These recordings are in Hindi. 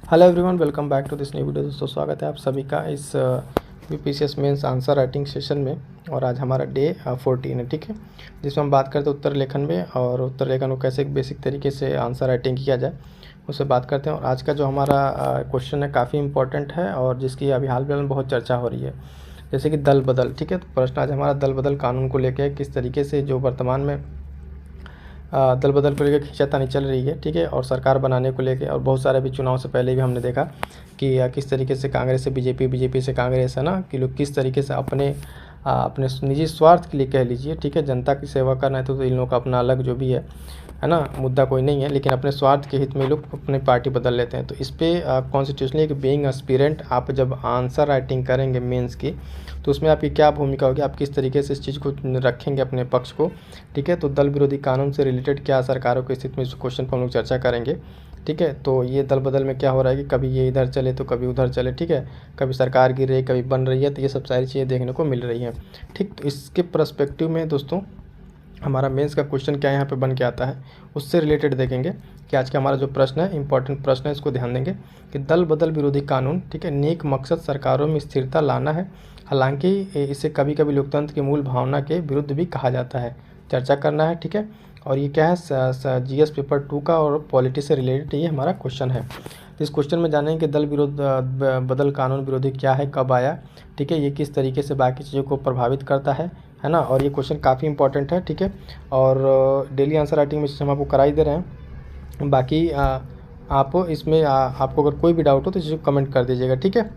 Hello everyone, welcome back to this new video. दोस्तों स्वागत है आप सभी का इस BPCS mains answer writing session में। और आज हमारा डे 14 है, ठीक है, जिसमें हम बात करते हैं उत्तर लेखन में और उत्तर लेखन को कैसे एक बेसिक तरीके से आंसर राइटिंग किया जाए उससे बात करते हैं। और आज का जो हमारा क्वेश्चन है काफ़ी इंपॉर्टेंट है और जिसकी अभी हाल फिलहाल में बहुत चर्चा हो रही है, जैसे कि दल बदल। ठीक है, तो प्रश्न आज हमारा दल बदल कानून को लेकर किस तरीके से जो वर्तमान में दल बदल को लेकर खींचातानी चल रही है, ठीक है, और सरकार बनाने को लेकर। और बहुत सारे भी चुनाव से पहले भी हमने देखा कि किस तरीके से कांग्रेस से बीजेपी, बीजेपी से कांग्रेस, है ना, कि लोग किस तरीके से अपने निजी स्वार्थ के लिए कह लीजिए, ठीक है, जनता की सेवा करना है तो इन लोगों का अपना अलग जो भी है ना, मुद्दा कोई नहीं है, लेकिन अपने स्वार्थ के हित में लोग अपनी पार्टी बदल लेते हैं। तो इस पर कॉन्स्टिट्यूशनली एक बीइंग एस्पिरेंट आप जब आंसर राइटिंग करेंगे मेंस की, तो उसमें आपकी क्या भूमिका होगी, आप किस तरीके से इस चीज़ को रखेंगे अपने पक्ष को, ठीक है। तो दल विरोधी कानून से रिलेटेड क्या सरकारों की स्थिति में इस क्वेश्चन पर हम लोग चर्चा करेंगे, ठीक है। तो ये दल बदल में क्या हो रहा है कि कभी ये इधर चले तो कभी उधर चले, ठीक है, कभी सरकार गिर रही है कभी बन रही है, तो ये सब सारी चीज़ें देखने को मिल रही हैं, ठीक। तो इसके पर्सपेक्टिव में दोस्तों हमारा मेंस का क्वेश्चन क्या यहाँ पे बन के आता है उससे रिलेटेड देखेंगे कि आज का हमारा जो प्रश्न है इंपॉर्टेंट प्रश्न है, इसको ध्यान देंगे कि दल बदल विरोधी कानून, ठीक है, नेक मकसद सरकारों में स्थिरता लाना है, हालांकि इसे कभी कभी लोकतंत्र की मूल भावना के विरुद्ध भी कहा जाता है, चर्चा करना है, ठीक है। और ये क्या है, जीएस पेपर 2 का और पॉलिटी से रिलेटेड ये हमारा क्वेश्चन है। तो इस क्वेश्चन में जानेंगे कि दल विरोध बदल कानून विरोधी क्या है, कब आया, ठीक है, ये किस तरीके से बाकी चीज़ों को प्रभावित करता है ना। और ये क्वेश्चन काफ़ी इंपॉर्टेंट है, ठीक है। और डेली आंसर राइटिंग में हम आपको करा ही दे रहे हैं। बाकी आप इसमें आपको अगर कोई भी डाउट हो तो इसे कमेंट कर दीजिएगा, ठीक है।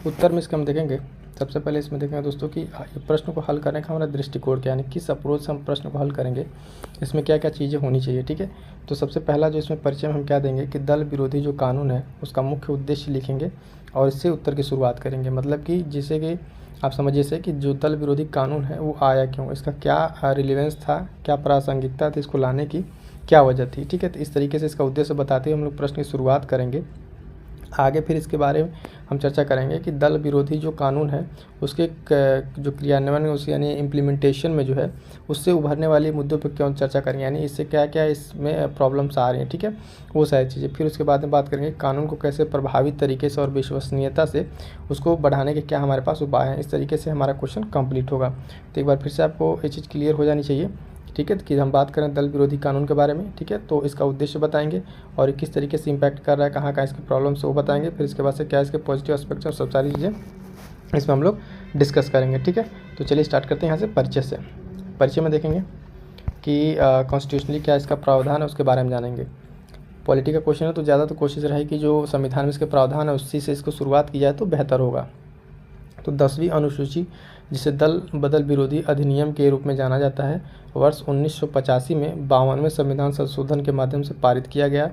उत्तर में इसका हम देखेंगे, सबसे पहले इसमें देखेंगे दोस्तों कि प्रश्न को हल करने का हमारा दृष्टिकोण क्या, यानी किस अप्रोच से हम प्रश्न को हल करेंगे, इसमें क्या क्या चीज़ें होनी चाहिए, ठीक है। तो सबसे पहला जो इसमें परिचय में हम क्या देंगे कि दल विरोधी जो कानून है उसका मुख्य उद्देश्य लिखेंगे और इससे उत्तर की शुरुआत करेंगे। मतलब कि जैसे कि आप समझिए से कि जो दल विरोधी कानून है वो आया क्यों, इसका क्या रिलेवेंस था, क्या प्रासंगिकता थी इसको लाने की, क्या वजह थी, ठीक है। तो इस तरीके से इसका उद्देश्य बताते हुए हम लोग प्रश्न की शुरुआत करेंगे। आगे फिर इसके बारे में हम चर्चा करेंगे कि दल विरोधी जो कानून है उसके जो क्रियान्वयन उसके यानी इम्प्लीमेंटेशन में जो है उससे उभरने वाले मुद्दों पर क्यों चर्चा करेंगे, यानी इससे क्या क्या इसमें प्रॉब्लम्स आ रही हैं, ठीक है, वो सारी चीज़ें। फिर उसके बाद में बात करेंगे कानून को कैसे प्रभावित तरीके से और विश्वसनीयता से उसको बढ़ाने के क्या हमारे पास उपाय हैं। इस तरीके से हमारा क्वेश्चन कंप्लीट होगा। तो एक बार फिर से आपको ये चीज़ क्लियर हो जानी चाहिए, ठीक है, कि हम बात करें दल विरोधी कानून के बारे में, ठीक है। तो इसका उद्देश्य बताएंगे और किस तरीके से इम्पैक्ट कर रहा है, कहाँ कहाँ इसकी प्रॉब्लम्स है वो बताएंगे। फिर इसके बाद से क्या इसके पॉजिटिव एस्पेक्ट्स और सब सारी चीज़ें इसमें हम लोग डिस्कस करेंगे, ठीक है। तो चलिए स्टार्ट करते हैं यहाँ से परिचय से। परिचय में देखेंगे कि कॉन्स्टिट्यूशनली क्या इसका प्रावधान है उसके बारे में जानेंगे। पॉलिटी का क्वेश्चन है तो ज़्यादा तो कोशिश रही कि जो संविधान में इसके प्रावधान है उसी से इसको शुरुआत की जाए तो बेहतर होगा। तो 10वीं अनुसूची जिसे दल बदल विरोधी अधिनियम के रूप में जाना जाता है वर्ष 1985 में 52वें संविधान संशोधन के माध्यम से पारित किया गया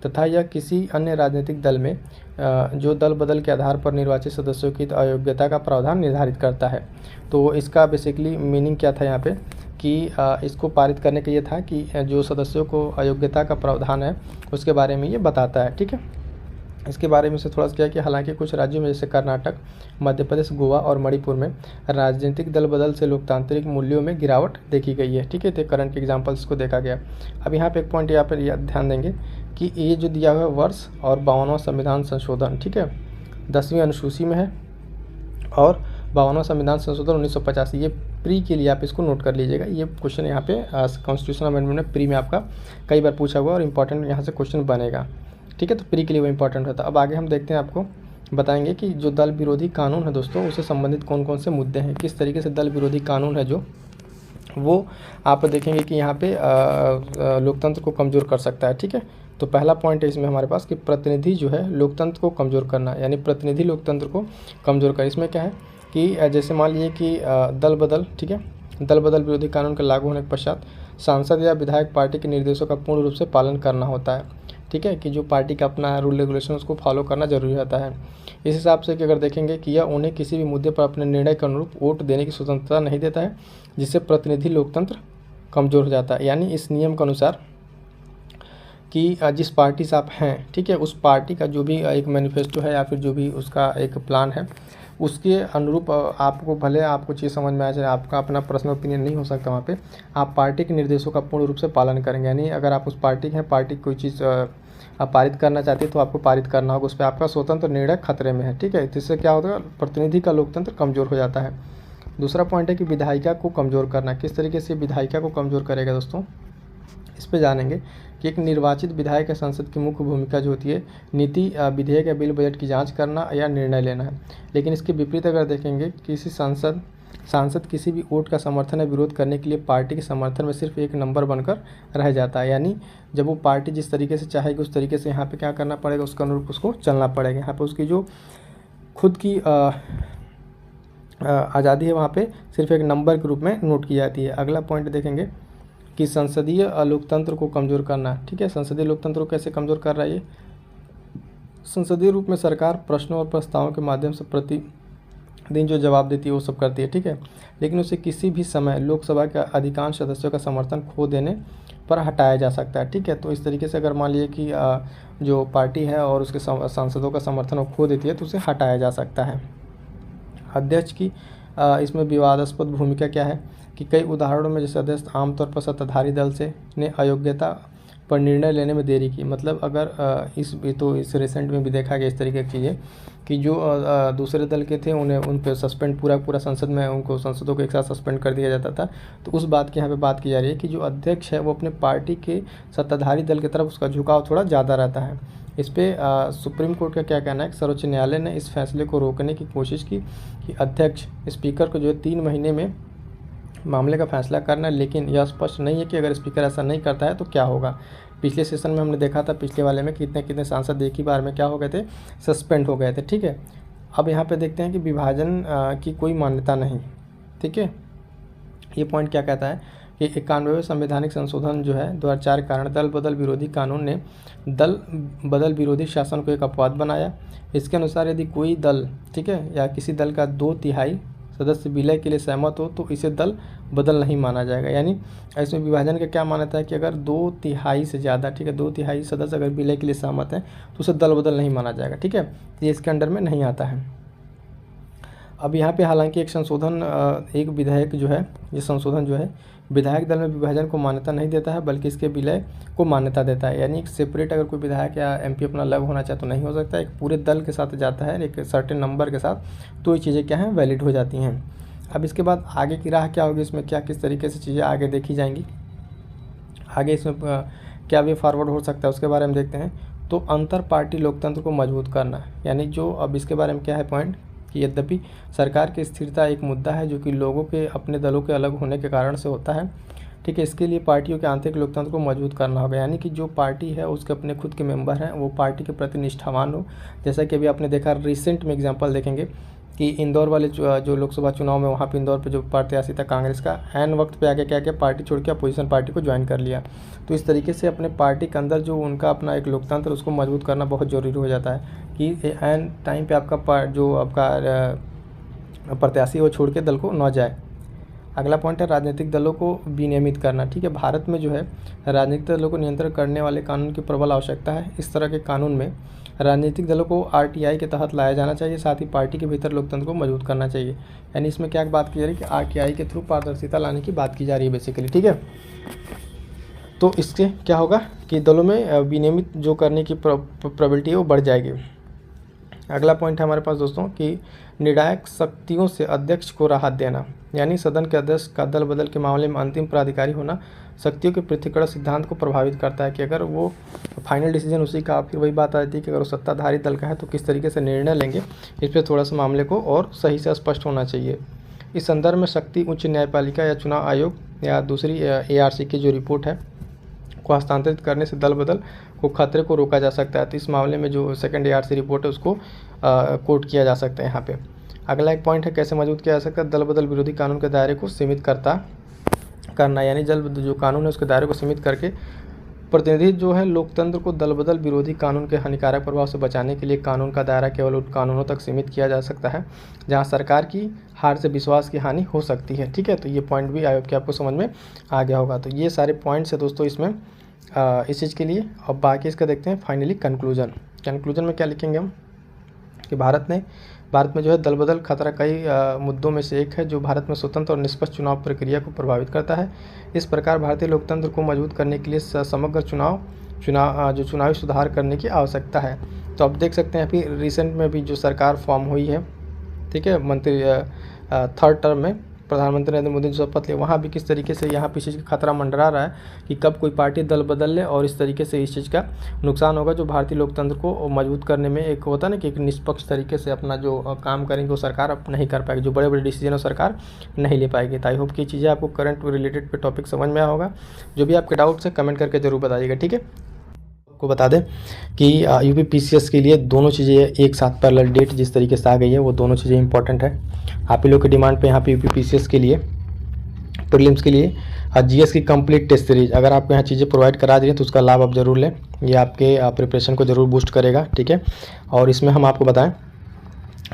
तथा यह किसी अन्य राजनीतिक दल में जो दल बदल के आधार पर निर्वाचित सदस्यों की अयोग्यता का प्रावधान निर्धारित करता है। तो इसका बेसिकली मीनिंग क्या था यहाँ पे कि इसको पारित करने का ये था कि जो सदस्यों को अयोग्यता का प्रावधान है उसके बारे में ये बताता है, ठीक है। इसके बारे में से थोड़ा सा क्या कि हालांकि कुछ राज्यों में जैसे कर्नाटक, मध्य प्रदेश, गोवा और मणिपुर में राजनीतिक दल बदल से लोकतांत्रिक मूल्यों में गिरावट देखी गई है, ठीक है। तो करंट एग्जांपल्स को देखा गया। अब यहाँ पे एक पॉइंट यहाँ पर ध्यान देंगे कि ये जो दिया हुआ वर्ष और 52वां संविधान संशोधन, ठीक है, 10वीं अनुसूची में है और 52वां संविधान संशोधन 1985, ये प्री के लिए आप इसको नोट कर लीजिएगा। ये क्वेश्चन यहाँ पे कॉन्स्टिट्यूशनल अमेंडमेंट में प्री में आपका कई बार पूछा हुआ और इंपॉर्टेंट यहाँ से क्वेश्चन बनेगा, ठीक है। तो प्री के लिए वो इंपॉर्टेंट होता है। अब आगे हम देखते हैं, आपको बताएंगे कि जो दल विरोधी कानून है दोस्तों उससे संबंधित कौन कौन से मुद्दे हैं, किस तरीके से दल विरोधी कानून है जो वो आप देखेंगे कि यहाँ पे लोकतंत्र को कमज़ोर कर सकता है, ठीक है। तो पहला पॉइंट है इसमें हमारे पास कि प्रतिनिधि जो है लोकतंत्र को कमज़ोर करना, यानी प्रतिनिधि लोकतंत्र को कमज़ोर कर। इसमें क्या है कि जैसे मान लीजिए कि दल बदल, ठीक है, दल बदल विरोधी कानून के लागू होने के पश्चात सांसद या विधायक पार्टी के निर्देशों का पूर्ण रूप से पालन करना होता है, ठीक है, कि जो पार्टी का अपना रूल रेगुलेशन उसको फॉलो करना जरूरी होता है। इस हिसाब से कि अगर देखेंगे कि यह उन्हें किसी भी मुद्दे पर अपने निर्णय के अनुरूप वोट देने की स्वतंत्रता नहीं देता है, जिससे प्रतिनिधि लोकतंत्र कमज़ोर हो जाता है। यानी इस नियम के अनुसार कि जिस पार्टी से आप हैं, ठीक है, उस पार्टी का जो भी एक मैनिफेस्टो है या फिर जो भी उसका एक प्लान है उसके अनुरूप आपको भले आपको चीज़ समझ में आ जाए, आपका अपना पर्सनल ओपिनियन नहीं हो सकता वहाँ पे, आप पार्टी के निर्देशों का पूर्ण रूप से पालन करेंगे। यानी अगर आप उस पार्टी के हैं, पार्टी कोई चीज़ आप पारित करना चाहती है तो आपको पारित करना होगा, उस पर आपका स्वतंत्र निर्णय खतरे में है। ठीक है, इससे क्या होगा, प्रतिनिधि का लोकतंत्र कमज़ोर हो जाता है। दूसरा पॉइंट है कि विधायिका को कमज़ोर करना। किस तरीके से विधायिका को कमज़ोर करेगा दोस्तों, इस पे जानेंगे कि एक निर्वाचित विधायक या संसद की मुख्य भूमिका जो होती है नीति, विधेयक या बिल बजट की जांच करना या निर्णय लेना है। लेकिन इसके विपरीत अगर देखेंगे, किसी सांसद किसी भी वोट का समर्थन या विरोध करने के लिए पार्टी के समर्थन में सिर्फ एक नंबर बनकर रह जाता है। यानी जब वो पार्टी जिस तरीके से चाहेगी उस तरीके से यहाँ पे क्या करना पड़ेगा, उसके अनुरूप उसको चलना पड़ेगा। यहाँ पे उसकी जो खुद की आज़ादी है वहाँ पे सिर्फ एक नंबर के रूप में नोट की जाती है। अगला पॉइंट देखेंगे कि संसदीय लोकतंत्र को कमज़ोर करना। ठीक है, संसदीय लोकतंत्र को कैसे कमज़ोर कर रहा है ये, संसदीय रूप में सरकार प्रश्नों और प्रस्तावों के माध्यम से प्रतिदिन जो जवाब देती है वो सब करती है। ठीक है, लेकिन उसे किसी भी समय लोकसभा के अधिकांश सदस्यों का समर्थन खो देने पर हटाया जा सकता है। ठीक है, तो इस तरीके से अगर मान लीजिए कि जो पार्टी है और उसके सांसदों का समर्थन वो खो देती है तो उसे हटाया जा सकता है। अध्यक्ष की इसमें विवादास्पद भूमिका क्या है कि कई उदाहरणों में जैसे अध्यक्ष आमतौर पर सत्ताधारी दल से ने अयोग्यता पर निर्णय लेने में देरी की। मतलब अगर इस रिसेंट में भी देखा गया इस तरीके की चीज़ें कि जो दूसरे दल के थे उन्हें उन पर सस्पेंड पूरा संसद में उनको सांसदों को एक साथ सस्पेंड कर दिया जाता था। तो उस बात की यहाँ पे बात की जा रही है कि जो अध्यक्ष है वो अपने पार्टी के सत्ताधारी दल की तरफ उसका झुकाव थोड़ा ज़्यादा रहता है। इस पर सुप्रीम कोर्ट का क्या कहना है कि सर्वोच्च न्यायालय ने इस फैसले को रोकने की कोशिश की कि अध्यक्ष स्पीकर को जो है 3 महीने में मामले का फैसला करना है, लेकिन यह स्पष्ट नहीं है कि अगर स्पीकर ऐसा नहीं करता है तो क्या होगा। पिछले सेशन में हमने देखा था, पिछले वाले में कितने सांसद एक ही बार में क्या हो गए थे, सस्पेंड हो गए थे। ठीक है, अब यहाँ पे देखते हैं कि विभाजन की कोई मान्यता नहीं। ठीक है, ये पॉइंट क्या कहता है कि 91वें संवैधानिक संशोधन जो है 2004 के कारण दल बदल विरोधी कानून ने दल बदल विरोधी शासन को एक अपवाद बनाया। इसके अनुसार यदि कोई दल, ठीक है, या किसी दल का 2/3 सदस्य विलय के लिए सहमत हो तो इसे दल बदल नहीं माना जाएगा। यानी इसमें विभाजन का क्या मान्यता है कि अगर 2/3 से ज़्यादा, ठीक है, 2/3 सदस्य अगर विलय के लिए सहमत हैं तो उसे दल बदल नहीं माना जाएगा। ठीक है, ये इसके अंडर में नहीं आता है। अब यहाँ पे हालांकि एक संशोधन, एक विधेयक जो है, ये संशोधन जो है विधायक दल में विभाजन को मान्यता नहीं देता है बल्कि इसके विलय को मान्यता देता है। यानी एक सेपरेट अगर कोई विधायक या एमपी अपना अलग होना चाहे तो नहीं हो सकता, एक पूरे दल के साथ जाता है एक सर्टेन नंबर के साथ, तो ये चीज़ें क्या हैं, वैलिड हो जाती हैं। अब इसके बाद आगे की राह क्या होगी, इसमें क्या किस तरीके से चीज़ें आगे देखी जाएंगी, आगे इसमें क्या वे फॉरवर्ड हो सकता है उसके बारे में देखते हैं। तो अंतर पार्टी लोकतंत्र को मजबूत करना, यानी जो अब इसके बारे में क्या है पॉइंट कि यद्यपि सरकार की स्थिरता एक मुद्दा है जो कि लोगों के अपने दलों के अलग होने के कारण से होता है। ठीक है, इसके लिए पार्टियों के आंतरिक लोकतंत्र को मजबूत करना होगा। यानी कि जो पार्टी है उसके अपने खुद के मेंबर हैं वो पार्टी के प्रति निष्ठावान हो। जैसा कि अभी आपने देखा रिसेंट में एग्जांपल देखेंगे कि इंदौर वाले जो लोकसभा चुनाव में वहाँ पे इंदौर पे जो प्रत्याशी था कांग्रेस का, ऐन वक्त पे आके क्या किया, पार्टी छोड़ के अपोजिशन पार्टी को ज्वाइन कर लिया। तो इस तरीके से अपने पार्टी के अंदर जो उनका अपना एक लोकतंत्र उसको मजबूत करना बहुत ज़रूरी हो जाता है कि ऐन टाइम पे आपका जो आपका प्रत्याशी वो छोड़ के दल को न जाए। अगला पॉइंट है राजनीतिक दलों को विनियमित करना। ठीक है, भारत में जो है राजनीतिक दलों को नियंत्रण करने वाले कानून की प्रबल आवश्यकता है। इस तरह के कानून में राजनीतिक दलों को आरटीआई के तहत लाया जाना चाहिए, साथ ही पार्टी के भीतर लोकतंत्र को मजबूत करना चाहिए। यानी इसमें क्या बात की जा रही है कि आरटीआई के थ्रू पारदर्शिता लाने की बात की जा रही है बेसिकली। ठीक है, तो इससे क्या होगा कि दलों में विनियमित जो करने की प्रोबेबिलिटी है वो बढ़ जाएगी। अगला पॉइंट है हमारे पास दोस्तों कि निर्णायक शक्तियों से अध्यक्ष को राहत देना। यानी सदन के अध्यक्ष का दल बदल के मामले में अंतिम प्राधिकारी होना शक्तियों के पृथक्करण सिद्धांत को प्रभावित करता है कि अगर वो फाइनल डिसीजन उसी का, फिर वही बात आती है कि अगर वो सत्ताधारी दल का है तो किस तरीके से निर्णय लेंगे, इस पर थोड़ा सा मामले को और सही से स्पष्ट होना चाहिए। इस संदर्भ में शक्ति उच्च न्यायपालिका या चुनाव आयोग या दूसरी ARC की जो रिपोर्ट है को हस्तांतरित करने से दल बदल को खतरे को रोका जा सकता है। तो इस मामले में जो सेकंड ARC रिपोर्ट है उसको कोट किया जा सकता है यहाँ पे। अगला एक पॉइंट है कैसे मजबूत किया जा सकता है, दल बदल विरोधी कानून के दायरे को सीमित करना। यानी जो कानून है उसके दायरे को सीमित करके प्रतिनिधि जो है लोकतंत्र को दल बदल विरोधी कानून के हानिकारक प्रभाव से बचाने के लिए कानून का दायरा केवल उन कानूनों तक सीमित किया जा सकता है जहां सरकार की हार से विश्वास की हानि हो सकती है। ठीक है, तो ये पॉइंट भी आई होप कि आपको समझ में आ गया होगा। तो ये सारे पॉइंट्स है दोस्तों इसमें इस चीज़ के लिए। अब बाकी इसका देखते हैं फाइनली कंक्लूजन में क्या लिखेंगे हम कि भारत में जो है दल बदल खतरा कई मुद्दों में से एक है जो भारत में स्वतंत्र और निष्पक्ष चुनाव प्रक्रिया को प्रभावित करता है। इस प्रकार भारतीय लोकतंत्र को मजबूत करने के लिए समग्र चुनाव जो चुनावी सुधार करने की आवश्यकता है। तो आप देख सकते हैं अभी रिसेंट में भी जो सरकार फॉर्म हुई है, ठीक है, मंत्री थर्ड टर्म में प्रधानमंत्री नरेंद्र मोदी ने शपथ ली, वहाँ भी किस तरीके से यहाँ पे इस चीज़ का खतरा मंडरा रहा है कि कब कोई पार्टी दल बदल ले और इस तरीके से इस चीज़ का नुकसान होगा, जो भारतीय लोकतंत्र को मजबूत करने में एक होता है ना कि एक निष्पक्ष तरीके से अपना जो काम करेंगे वो सरकार अब नहीं कर पाएगी, जो बड़े बड़े डिसीजन वो सरकार नहीं ले पाएगी। तो आई होप कि चीज़ें आपको करंट रिलेटेड पे टॉपिक समझ में आया होगा। जो भी आपके डाउट्स हैं कमेंट करके जरूर बताइएगा, ठीक है। को बता दें कि यूपी पीसीएस के लिए दोनों चीज़ें एक साथ पैरेलल डेट जिस तरीके से आ गई है वो दोनों चीज़ें इंपॉर्टेंट है। आप ही लोग की डिमांड पे यहाँ पे यूपी पीसीएस के लिए प्रीलिम्स के लिए जीएस की कंप्लीट टेस्ट सीरीज अगर आपको यहाँ चीज़ें प्रोवाइड करा दी हैं तो उसका लाभ आप ज़रूर लें, ये आपके प्रिपरेशन को ज़रूर बूस्ट करेगा, ठीक है। और इसमें हम आपको बताएं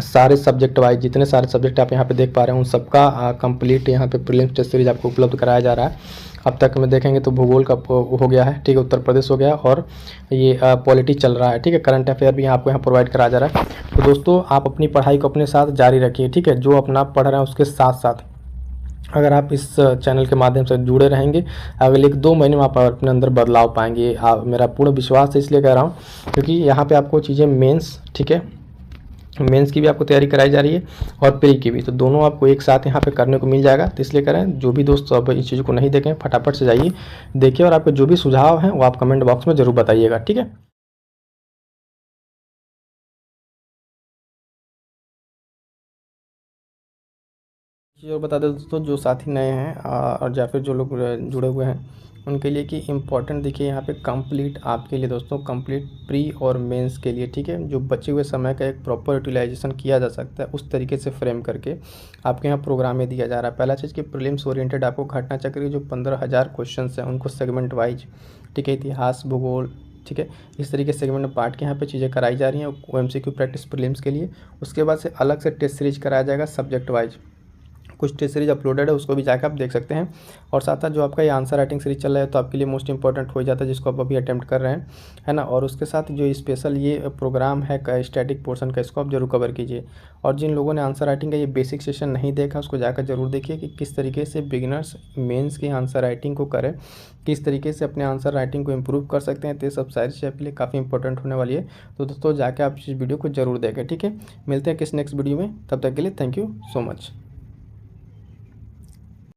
सारे सब्जेक्ट वाइज जितने सारे सब्जेक्ट आप यहाँ पे देख पा रहे हैं उन सबका कंप्लीट यहाँ पे प्रीलिम्स टेस्ट सीरीज आपको उपलब्ध कराया जा रहा है। अब तक में देखेंगे तो भूगोल का हो गया है, ठीक है, उत्तर प्रदेश हो गया और ये पॉलिटी चल रहा है, ठीक है, करंट अफेयर भी आपको यहाँ प्रोवाइड कराया जा रहा है। तो दोस्तों आप अपनी पढ़ाई को अपने साथ जारी रखिए, ठीक है, जो अपना पढ़ रहे हैं उसके साथ साथ अगर आप इस चैनल के माध्यम से जुड़े रहेंगे अगले 1-2 महीने में आप अपने अंदर बदलाव पाएंगे, मेरा पूर्ण विश्वास है, इसलिए कह रहा हूँ क्योंकि यहाँ पे आपको चीज़ें मेंस, ठीक है, मेंस की भी आपको तैयारी कराई जा रही है और प्री की भी, तो दोनों आपको एक साथ यहाँ पे करने को मिल जाएगा। तो इसलिए करें, जो भी दोस्त अब इस चीज़ को नहीं देखें फटाफट से जाइए देखिए और आपके जो भी सुझाव हैं वो आप कमेंट बॉक्स में ज़रूर बताइएगा, ठीक है। चीज़ और बता दें दोस्तों, जो साथी नए हैं और या फिर जो लोग जुड़े हुए हैं उनके लिए कि इम्पॉर्टेंट देखिए यहाँ पे कंप्लीट आपके लिए दोस्तों कंप्लीट प्री और मेंस के लिए, ठीक है, जो बचे हुए समय का एक प्रॉपर यूटिलाइजेशन किया जा सकता है उस तरीके से फ्रेम करके आपके यहाँ प्रोग्राम में दिया जा रहा है। पहला चीज़ कि प्रीलिम्स ओरिएंटेड आपको घटना चक्र के जो 15,000 क्वेश्चन हैं उनको सेगमेंट वाइज, ठीक है, इतिहास भूगोल, ठीक है, इस तरीके से सेगमेंट में बांट के यहाँ पे चीज़ें कराई जा रही हैं एमसीक्यू प्रैक्टिस प्रीलिम्स के लिए। उसके बाद से अलग से टेस्ट सीरीज कराया जाएगा सब्जेक्ट वाइज, कुछ टेस्ट सीरीज अपलोडेड है उसको भी जाकर आप देख सकते हैं। और साथ साथ जो आपका ये आंसर राइटिंग सीरीज चल रहा है तो आपके लिए मोस्ट इंपॉर्टेंट हो जाता है जिसको आप अभी अटेम्प्ट कर रहे हैं, है ना। और उसके साथ जो स्पेशल ये प्रोग्राम है स्टैटिक पोर्शन का, इसको आप जरूर कवर कीजिए। और जिन लोगों ने आंसर राइटिंग का ये बेसिक सेशन नहीं देखा उसको जाकर जरूर देखिए कि किस तरीके से बिगिनर्स मेंस की आंसर राइटिंग को करें, किस तरीके से अपने आंसर राइटिंग को इम्प्रूव कर सकते हैं। तो ये सब सारी चीज़ आपके लिए काफ़ी इंपॉर्टेंट होने वाली है। तो दोस्तों जाके आप इस वीडियो को जरूर देखें, ठीक है। मिलते हैं किस नेक्स्ट वीडियो में, तब तक के लिए थैंक यू सो मच।